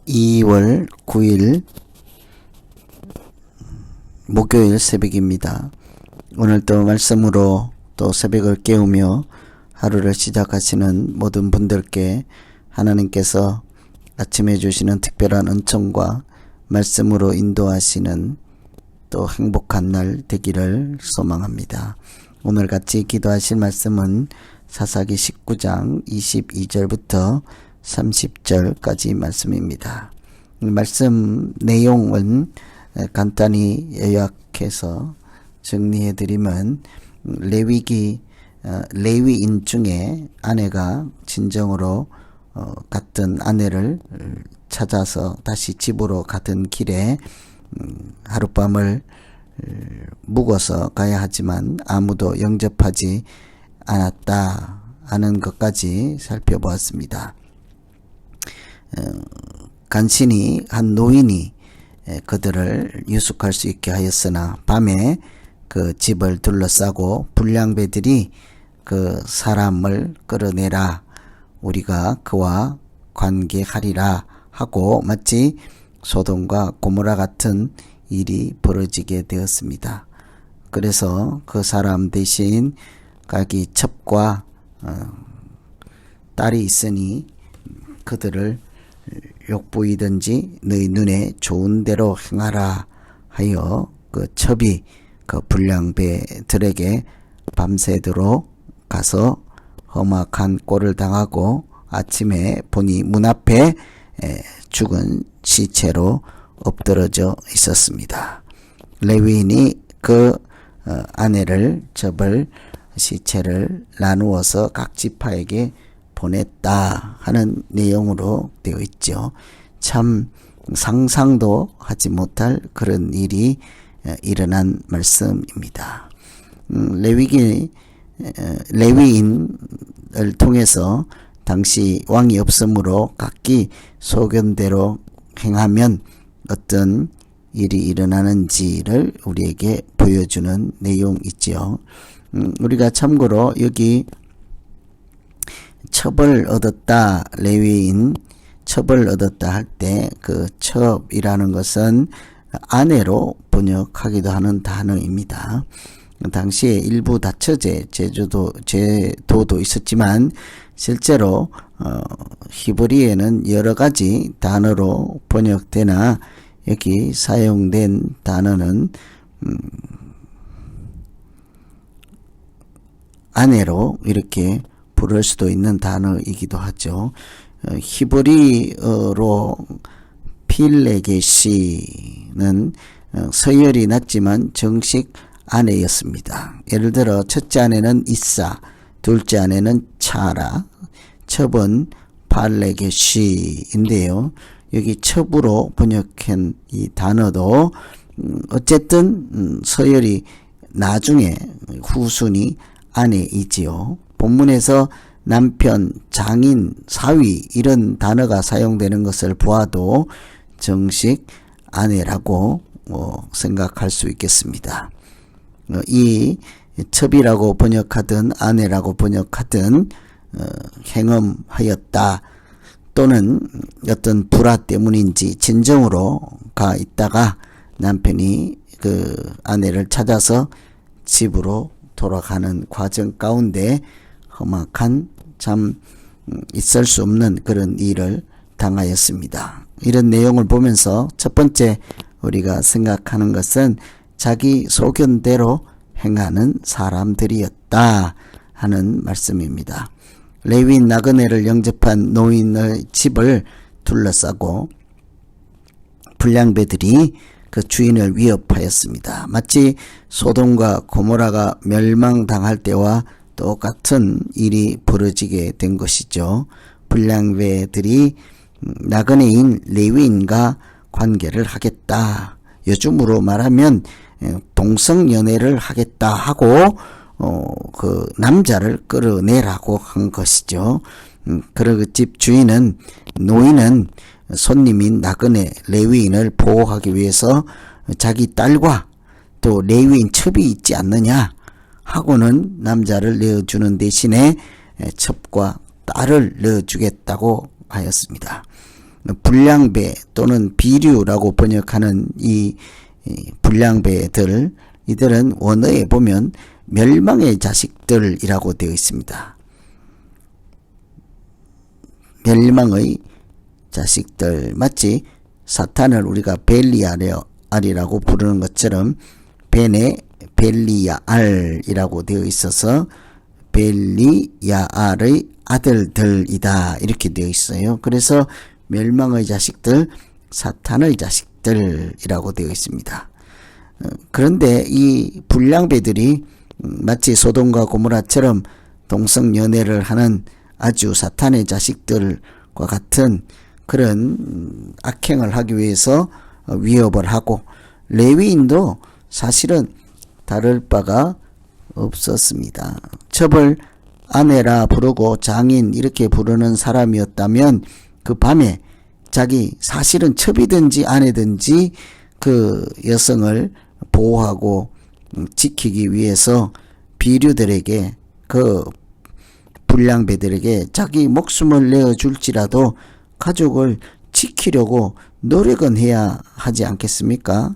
2월 9일 목요일 새벽입니다. 오늘도 말씀으로 또 새벽을 깨우며 하루를 시작하시는 모든 분들께 하나님께서 아침에 주시는 특별한 은총과 말씀으로 인도하시는 또 행복한 날 되기를 소망합니다. 오늘 같이 기도하실 말씀은 사사기 19장 22절부터 30절까지 말씀입니다. 말씀 내용은 간단히 요약해서 정리해드리면 레위인 중에 아내가 진정으로 갔던 아내를 찾아서 다시 집으로 가던 길에 하룻밤을 묵어서 가야 하지만 아무도 영접하지 않았다 하는 것까지 살펴보았습니다. 간신히 한 노인이 그들을 유숙할 수 있게 하였으나 밤에 그 집을 둘러싸고 불량배들이 그 사람을 끌어내라, 우리가 그와 관계하리라 하고 마치 소돔과 고모라 같은 일이 벌어지게 되었습니다. 그래서 그 사람 대신 자기 첩과 딸이 있으니 그들을 욕보이든지 너희 눈에 좋은 대로 행하라 하여 그 첩이 그 불량배들에게 밤새도록 가서 험악한 꼴을 당하고 아침에 보니 문 앞에 죽은 시체로 엎드러져 있었습니다. 레위인이 그 아내를 첩을 시체를 나누어서 각 지파에게 보냈다 하는 내용으로 되어 있죠. 참 상상도 하지 못할 그런 일이 일어난 말씀입니다. 레위인을 통해서 당시 왕이 없으므로 각기 소견대로 행하면 어떤 일이 일어나는지를 우리에게 보여주는 내용이죠. 우리가 참고로 여기 첩을 얻었다, 레위인 첩을 얻었다 할 때 그 첩이라는 것은 아내로 번역하기도 하는 단어입니다. 당시에 일부 다처제 제도도 있었지만 실제로 히브리에는 여러 가지 단어로 번역되나 여기 사용된 단어는 아내로 이렇게 부를 수도 있는 단어이기도 하죠. 히브리어로 필레게시는 서열이 낮지만 정식 아내였습니다. 예를 들어 첫째 아내는 이사, 둘째 아내는 차라, 첩은 팔레게시인데요. 여기 첩으로 번역한 이 단어도 어쨌든 서열이 나중에 후순위 아내이지요. 본문에서 남편, 장인, 사위 이런 단어가 사용되는 것을 보아도 정식 아내라고 생각할 수 있겠습니다. 이 첩이라고 번역하든 아내라고 번역하든 행음하였다 또는 어떤 불화 때문인지 진정으로 가 있다가 남편이 그 아내를 찾아서 집으로 돌아가는 과정 가운데 험악한 참 있을 수 없는 그런 일을 당하였습니다. 이런 내용을 보면서 첫 번째 우리가 생각하는 것은 자기 소견대로 행하는 사람들이었다 하는 말씀입니다. 레위인 나그네를 영접한 노인의 집을 둘러싸고 불량배들이 그 주인을 위협하였습니다. 마치 소돔과 고모라가 멸망당할 때와 똑같은 일이 벌어지게 된 것이죠. 불량배들이 나그네인 레위인과 관계를 하겠다. 요즘으로 말하면 동성연애를 하겠다 하고 그 남자를 끌어내라고 한 것이죠. 그 집 주인은 노인은 손님인 나그네 레위인을 보호하기 위해서 자기 딸과 또 레위인 첩이 있지 않느냐 하고는 남자를 내어주는 대신에 첩과 딸을 넣어주겠다고 하였습니다. 불량배 또는 비류라고 번역하는 이 불량배들, 이들은 원어에 보면 멸망의 자식들이라고 되어 있습니다. 멸망의 자식들, 마치 사탄을 우리가 벨리알이라고 부르는 것처럼 벨리알이라고 되어 있어서 벨리알의 아들들이다 이렇게 되어 있어요. 그래서 멸망의 자식들, 사탄의 자식들이라고 되어 있습니다. 그런데 이 불량배들이 마치 소돔과 고모라처럼 동성연애를 하는 아주 사탄의 자식들과 같은 그런 악행을 하기 위해서 위협을 하고, 레위인도 사실은 다를 바가 없었습니다. 첩을 아내라 부르고 장인 이렇게 부르는 사람이었다면 그 밤에 자기 사실은 첩이든지 아내든지 그 여성을 보호하고 지키기 위해서 비류들에게, 그 불량배들에게 자기 목숨을 내어줄지라도 가족을 지키려고 노력은 해야 하지 않겠습니까?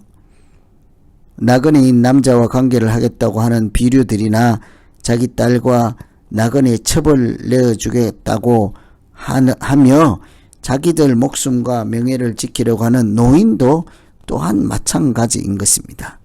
나그네인 남자와 관계를 하겠다고 하는 비류들이나 자기 딸과 나그네 첩을 내어주겠다고 하며 자기들 목숨과 명예를 지키려고 하는 노인도 또한 마찬가지인 것입니다.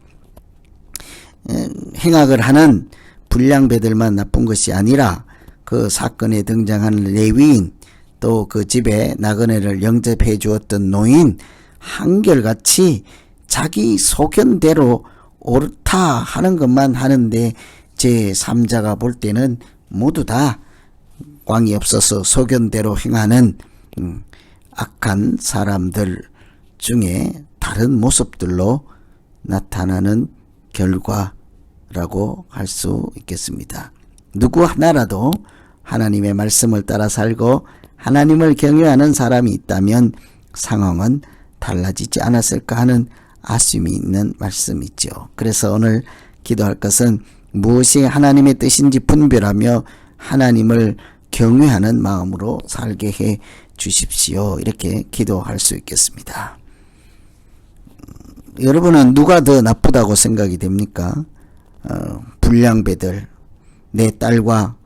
행악을 하는 불량배들만 나쁜 것이 아니라 그 사건에 등장하는 레위인, 또 그 집에 나그네를 영접해 주었던 노인, 한결같이 자기 소견대로 옳다 하는 것만 하는데 제3자가 볼 때는 모두 다 꽝이 없어서 소견대로 행하는 악한 사람들 중에 다른 모습들로 나타나는 결과라고 할 수 있겠습니다. 누구 하나라도 하나님의 말씀을 따라 살고 하나님을 경외하는 사람이 있다면 상황은 달라지지 않았을까 하는 아쉬움이 있는 말씀이죠. 그래서 오늘 기도할 것은 무엇이 하나님의 뜻인지 분별하며 하나님을 경외하는 마음으로 살게 해 주십시오. 이렇게 기도할 수 있겠습니다. 여러분은 누가 더 나쁘다고 생각이 됩니까? 불량배들, 내 딸과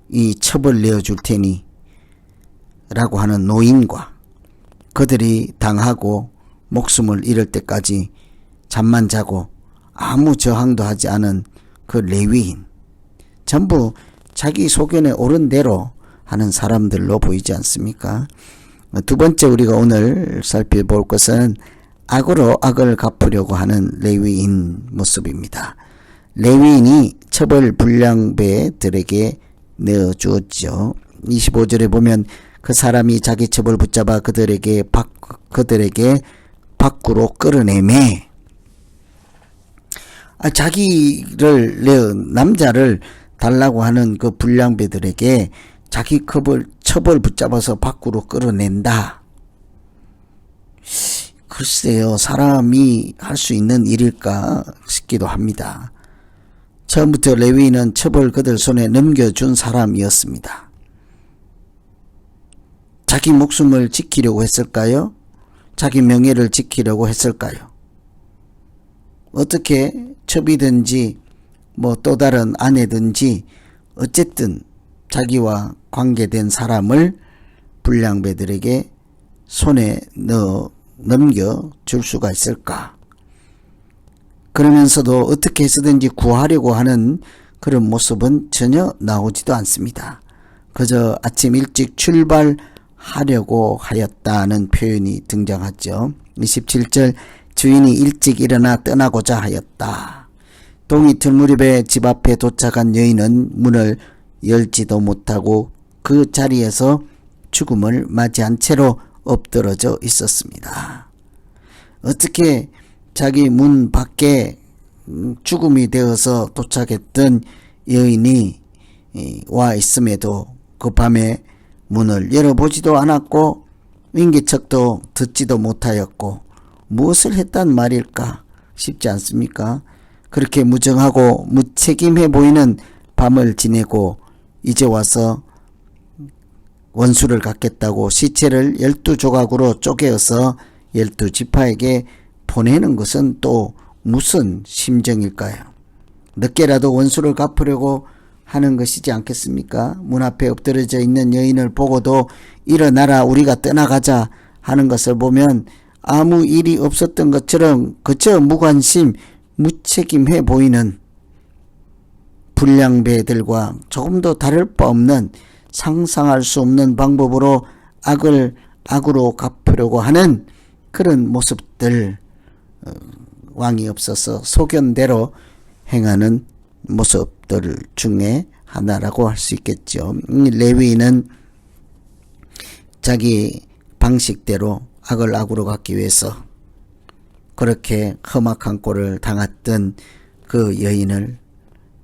이 첩을 내어줄 테니 라고 하는 노인과 그들이 당하고 목숨을 잃을 때까지 잠만 자고 아무 저항도 하지 않은 그 레위인, 전부 자기 소견에 옳은 대로 하는 사람들로 보이지 않습니까? 두 번째 우리가 오늘 살펴볼 것은 악으로 악을 갚으려고 하는 레위인 모습입니다. 레위인이 첩을 불량배들에게 내어주었죠. 25절에 보면 그 사람이 자기 첩을 붙잡아 그들에게 밖으로 끌어내매, 자기를 남자를 달라고 하는 그 불량배들에게 자기 첩을 붙잡아서 밖으로 끌어낸다. 글쎄요, 사람이 할 수 있는 일일까 싶기도 합니다. 처음부터 레위인은 첩을 그들 손에 넘겨준 사람이었습니다. 자기 목숨을 지키려고 했을까요? 자기 명예를 지키려고 했을까요? 어떻게 첩이든지 또 다른 아내든지 어쨌든 자기와 관계된 사람을 불량배들에게 손에 넘겨줄 수가 있을까? 그러면서도 어떻게 해서든지 구하려고 하는 그런 모습은 전혀 나오지도 않습니다. 그저 아침 일찍 출발하려고 하였다는 표현이 등장하죠. 27절, 주인이 일찍 일어나 떠나고자 하였다. 동이 틀무렵에 집 앞에 도착한 여인은 문을 열지도 못하고 그 자리에서 죽음을 맞이한 채로 엎드러져 있었습니다. 어떻게 자기 문 밖에 죽음이 되어서 도착했던 여인이 와 있음에도 그 밤에 문을 열어보지도 않았고 인기척도 듣지도 못하였고 무엇을 했단 말일까 싶지 않습니까? 그렇게 무정하고 무책임해 보이는 밤을 지내고 이제 와서 원수를 갚겠다고 시체를 12조각으로 쪼개어서 12지파에게 보내는 것은 또 무슨 심정일까요? 늦게라도 원수를 갚으려고 하는 것이지 않겠습니까? 문 앞에 엎드려져 있는 여인을 보고도 일어나라 우리가 떠나가자 하는 것을 보면 아무 일이 없었던 것처럼 그저 무관심 무책임해 보이는 불량배들과 조금도 다를 바 없는 상상할 수 없는 방법으로 악을 악으로 갚으려고 하는 그런 모습들, 왕이 없어서 소견대로 행하는 모습들 중에 하나라고 할 수 있겠죠. 레위인은 자기 방식대로 악을 악으로 갚기 위해서 그렇게 험악한 꼴을 당했던 그 여인을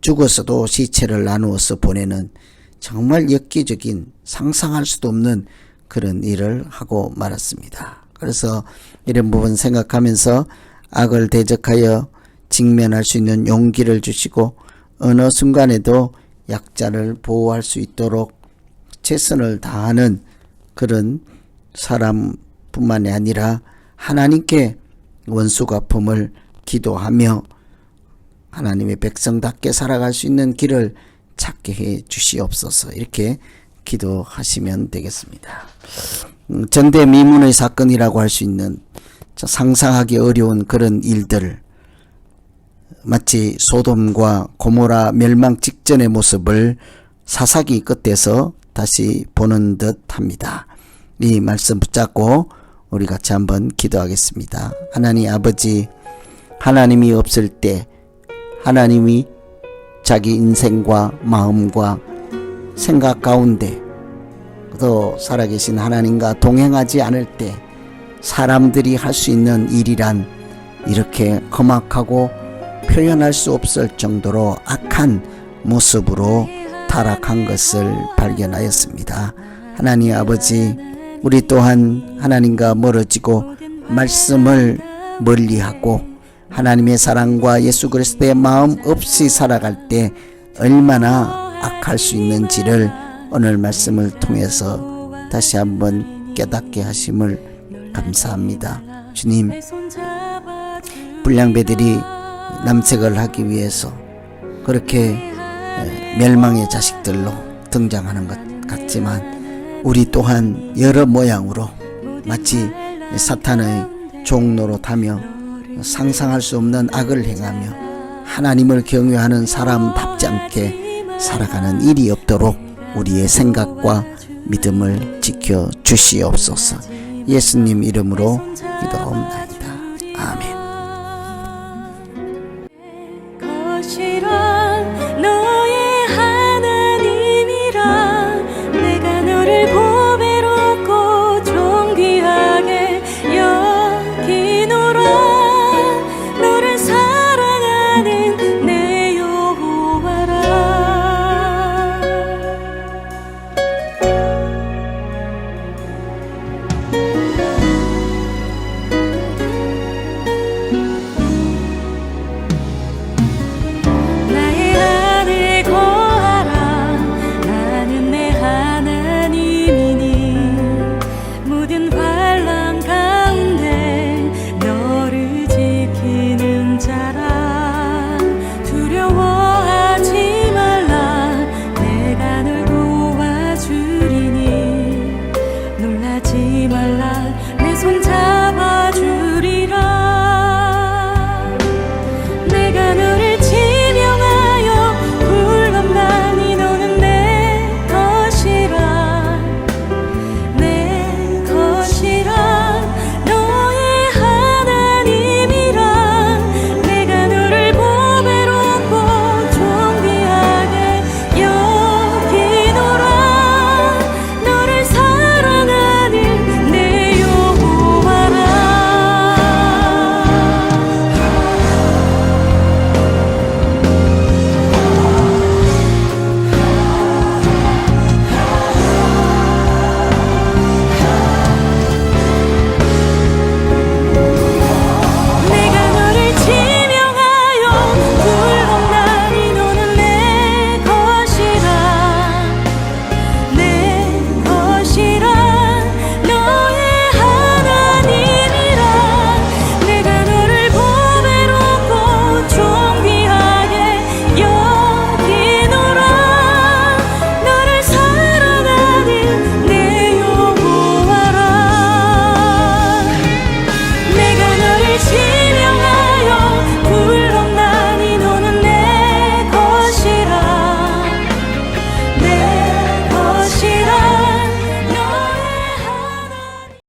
죽어서도 시체를 나누어서 보내는 정말 엽기적인 상상할 수도 없는 그런 일을 하고 말았습니다. 그래서 이런 부분 생각하면서 악을 대적하여 직면할 수 있는 용기를 주시고 어느 순간에도 약자를 보호할 수 있도록 최선을 다하는 그런 사람뿐만이 아니라 하나님께 원수갚음을 기도하며 하나님의 백성답게 살아갈 수 있는 길을 찾게 해 주시옵소서. 이렇게 기도하시면 되겠습니다. 전대미문의 사건이라고 할 수 있는 상상하기 어려운 그런 일들, 마치 소돔과 고모라 멸망 직전의 모습을 사사기 끝에서 다시 보는 듯 합니다. 이 말씀 붙잡고 우리 같이 한번 기도하겠습니다. 하나님 아버지, 하나님이 없을 때 하나님이 자기 인생과 마음과 생각 가운데 또 살아계신 하나님과 동행하지 않을 때 사람들이 할 수 있는 일이란 이렇게 험악하고 표현할 수 없을 정도로 악한 모습으로 타락한 것을 발견하였습니다. 하나님 아버지, 우리 또한 하나님과 멀어지고 말씀을 멀리하고 하나님의 사랑과 예수 그리스도의 마음 없이 살아갈 때 얼마나 악할 수 있는지를 오늘 말씀을 통해서 다시 한번 깨닫게 하심을 감사합니다. 주님, 불량배들이 남색을 하기 위해서 그렇게 멸망의 자식들로 등장하는 것 같지만 우리 또한 여러 모양으로 마치 사탄의 종노릇하며 상상할 수 없는 악을 행하며 하나님을 경외하는 사람답지 않게 살아가는 일이 없도록 우리의 생각과 믿음을 지켜 주시옵소서. 예수님 이름으로 기도하옵나이다. 아멘.